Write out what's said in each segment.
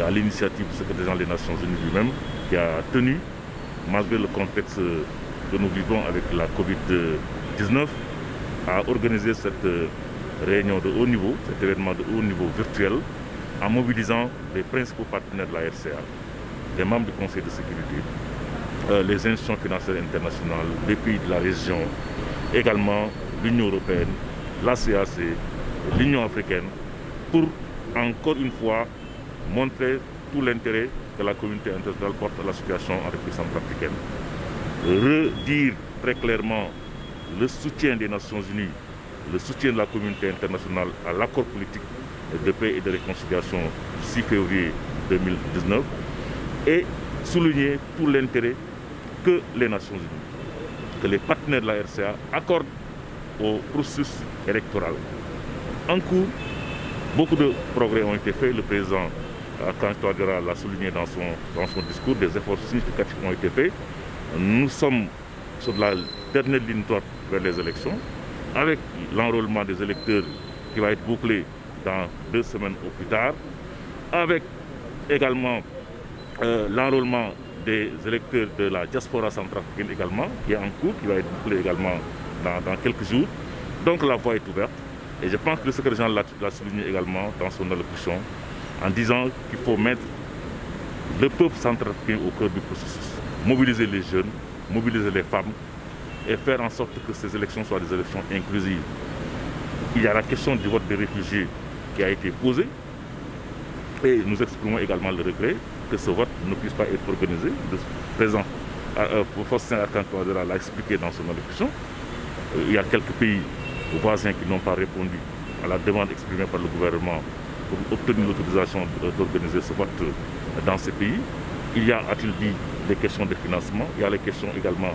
à l'initiative du secrétaire général des Nations Unies lui-même, qui a tenu, malgré le contexte que nous vivons avec la Covid-19, à organiser cette réunion de haut niveau, cet événement de haut niveau virtuel, en mobilisant les principaux partenaires de la RCA, les membres du Conseil de sécurité, les institutions financières internationales, les pays de la région, également l'Union européenne, la CAC, l'Union africaine, pour encore une fois montrer tout l'intérêt que la communauté internationale porte à la situation en République centrafricaine. Redire très clairement le soutien des Nations Unies, le soutien de la communauté internationale à l'accord politique de paix et de réconciliation du 6 février 2019 et souligner tout l'intérêt que les Nations Unies, que les partenaires de la RCA accordent au processus électoral. En cours, beaucoup de progrès ont été faits. Le président Kanté Touadéra l'a souligné dans son discours, des efforts significatifs ont été faits. Nous sommes sur la dernière ligne droite vers les élections, avec l'enrôlement des électeurs qui va être bouclé dans 2 semaines au plus tard, avec également l'enrôlement des électeurs de la diaspora centrafricaine également, qui est en cours, qui va être bouclé également dans quelques jours. Donc la voie est ouverte. Et je pense que le secrétaire général l'a souligné également dans son allocution, en disant qu'il faut mettre le peuple centrafricain au cœur du processus, mobiliser les jeunes, mobiliser les femmes et faire en sorte que ces élections soient des élections inclusives. Il y a la question du vote des réfugiés qui a été posée et nous exprimons également le regret que ce vote ne puisse pas être organisé. Le président Faustin Archange Touadéra l'a expliqué dans son allocution. Il y a quelques pays voisins qui n'ont pas répondu à la demande exprimée par le gouvernement pour obtenir l'autorisation d'organiser ce vote dans ces pays. Il y a, a-t-il dit, des questions de financement, il y a les questions également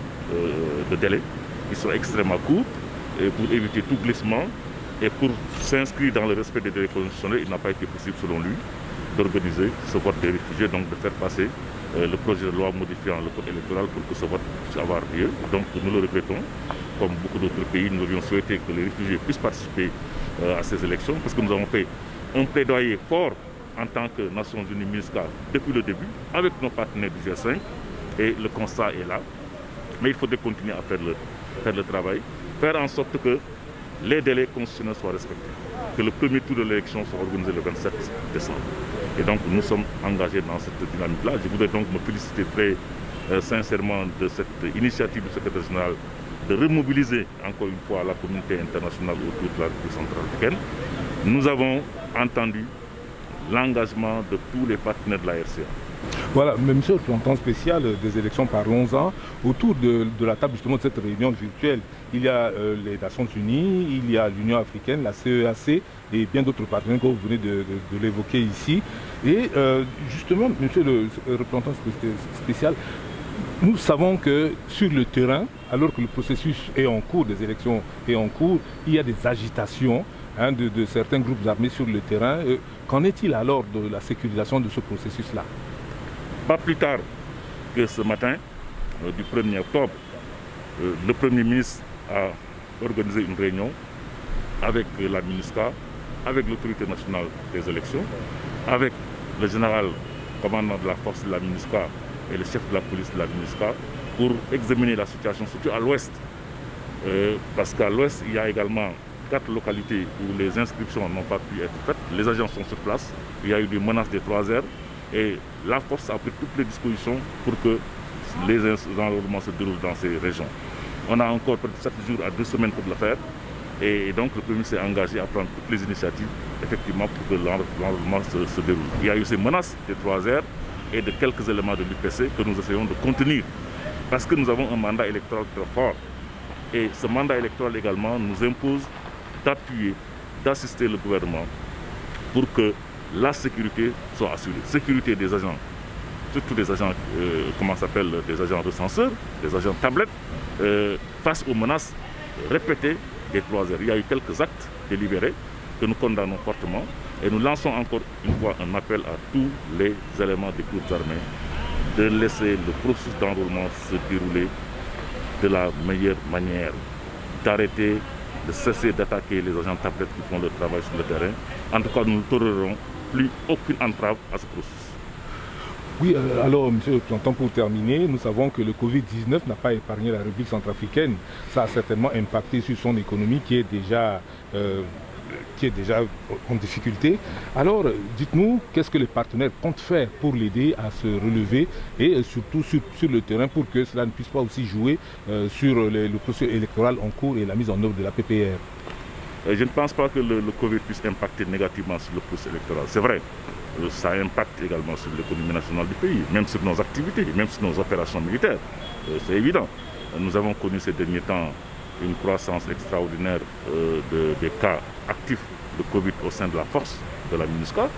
de délai qui sont extrêmement courts et pour éviter tout glissement et pour s'inscrire dans le respect des délais constitutionnels, il n'a pas été possible selon lui d'organiser ce vote des réfugiés, donc de faire passer le projet de loi modifiant le code électoral pour que ce vote puisse avoir lieu. Donc nous le regrettons, comme beaucoup d'autres pays, nous aurions souhaité que les réfugiés puissent participer à ces élections parce que nous avons fait un plaidoyer fort en tant que Nations Unies MINUSCA depuis le début avec nos partenaires du G5 et le constat est là. Mais il faudrait continuer à faire le travail, faire en sorte que les délais constitutionnels soient respectés, que le premier tour de l'élection soit organisé le 27 décembre. Et donc nous sommes engagés dans cette dynamique-là. Je voudrais donc me féliciter très sincèrement de cette initiative du secrétaire général de remobiliser encore une fois la communauté internationale autour de la République centrafricaine. Nous avons entendu l'engagement de tous les partenaires de la RCA. Voilà, mais monsieur le représentant spécial des élections, parlons-en. Autour de la table justement de cette réunion virtuelle, il y a les Nations Unies, il y a l'Union africaine, la CEAC et bien d'autres partenaires que vous venez de l'évoquer ici. Et justement, monsieur le représentant spécial, nous savons que sur le terrain, alors que le processus est en cours, des élections est en cours, il y a des agitations de certains groupes armés sur le terrain. Qu'en est-il alors de la sécurisation de ce processus-là? Pas plus tard que ce matin, du 1er octobre, le Premier ministre a organisé une réunion avec la MINUSCA, avec l'autorité nationale des élections, avec le général commandant de la force de la MINUSCA et le chef de la police de la MINUSCA pour examiner la situation, surtout à l'ouest. Parce qu'à l'ouest, il y a également 4 localités où les inscriptions n'ont pas pu être faites. Les agents sont sur place, il y a eu des menaces des 3 heures et la force a pris toutes les dispositions pour que les enrôlements se déroulent dans ces régions. On a encore près de 7 jours à 2 semaines pour le faire et donc le Premier ministre s'est engagé à prendre toutes les initiatives effectivement pour que l'enrôlement se déroule. Il y a eu ces menaces des 3 heures et de quelques éléments de l'UPC que nous essayons de contenir parce que nous avons un mandat électoral très fort et ce mandat électoral également nous impose d'appuyer, d'assister le gouvernement pour que la sécurité soit assurée. Sécurité des agents, surtout des agents, des agents recenseurs, des agents tablettes, face aux menaces répétées des 3 heures. Il y a eu quelques actes délibérés que nous condamnons fortement et nous lançons encore une fois un appel à tous les éléments des groupes armés de laisser le processus d'enrôlement se dérouler de la meilleure manière, d'arrêter, de cesser d'attaquer les agents tablettes qui font leur travail sur le terrain. En tout cas, nous ne tolérerons plus aucune entrave à ce processus. Oui, alors, monsieur le représentant, pour terminer, nous savons que le Covid-19 n'a pas épargné la République centrafricaine. Ça a certainement impacté sur son économie qui est déjà en difficulté. Alors, dites-nous, qu'est-ce que les partenaires comptent faire pour l'aider à se relever et surtout sur le terrain pour que cela ne puisse pas aussi jouer sur le processus électoral en cours et la mise en œuvre de la PPR? Je ne pense pas que le Covid puisse impacter négativement sur le processus électoral. C'est vrai, ça impacte également sur l'économie nationale du pays, même sur nos activités, même sur nos opérations militaires. C'est évident. Nous avons connu ces derniers temps une croissance extraordinaire des cas actifs de Covid au sein de la force de la MINUSCA.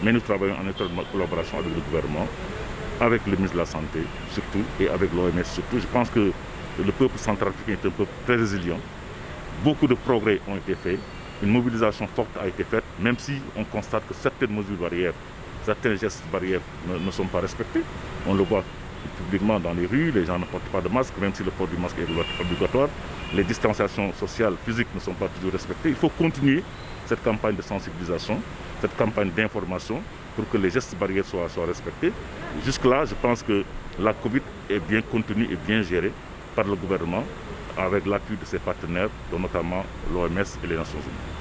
Mais nous travaillons en étroite collaboration avec le gouvernement, avec le ministre de la Santé surtout, et avec l'OMS surtout. Je pense que le peuple centrafricain est un peuple très résilient. Beaucoup de progrès ont été faits, une mobilisation forte a été faite, même si on constate que certaines mesures barrières, certains gestes barrières ne sont pas respectés. On le voit publiquement dans les rues, les gens ne portent pas de masque, même si le port du masque est obligatoire. Les distanciations sociales, physiques ne sont pas toujours respectées. Il faut continuer cette campagne de sensibilisation, cette campagne d'information pour que les gestes barrières soient respectés. Jusque-là, je pense que la Covid est bien contenue et bien gérée par le gouvernement, avec l'appui de ses partenaires, dont notamment l'OMS et les Nations Unies.